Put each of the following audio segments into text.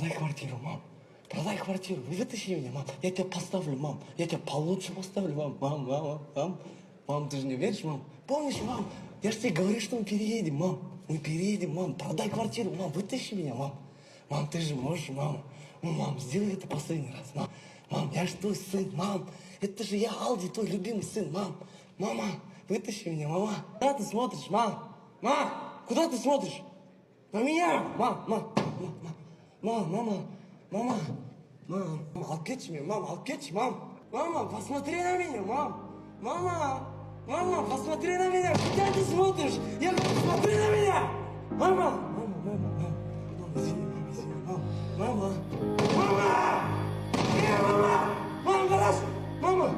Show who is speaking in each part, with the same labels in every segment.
Speaker 1: продай квартиру, мам. Продай квартиру, вытащи меня, мам. Я тебя поставлю, мам. Я тебя получше поставлю, мам. Мам. Мам, ты же не веришь, мам? Помнишь, мам? Я же тебе говорю, что мы переедем, мам. Мы переедем, мам. Продай квартиру, мам. Вытащи меня, мам. Мам, ты же можешь, мам. Ну, мам, сделай это последний раз, мам. Мам, я же твой сын, мам. Это же я, Алди, твой любимый сын, мам. Мама, вытащи меня, мама. Куда ты смотришь, мам? Мам, куда ты смотришь? На меня! Мама, алып кетші мен, мам, алып кетші, мам. Мама, посмотри на меня, мам. Мама, посмотри на меня. Куда ты смотришь? Я говорю, смотри на меня. Мама, извини, мама. Мама, гараж. Мама,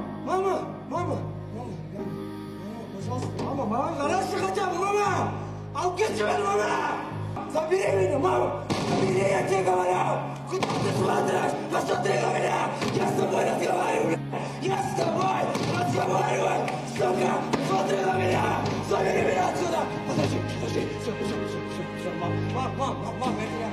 Speaker 1: пожалуйста, мама, гараж хотя бы, мама. Алып кетші мені, мама. Забери меня, мама! Забери, я тебе говорю! Куда ты смотришь? Посмотри на меня! Я с тобой разговариваю! Я с тобой разговариваю! Сука! Смотри на меня! Забери меня отсюда! Подожди! Все, мам, я тебя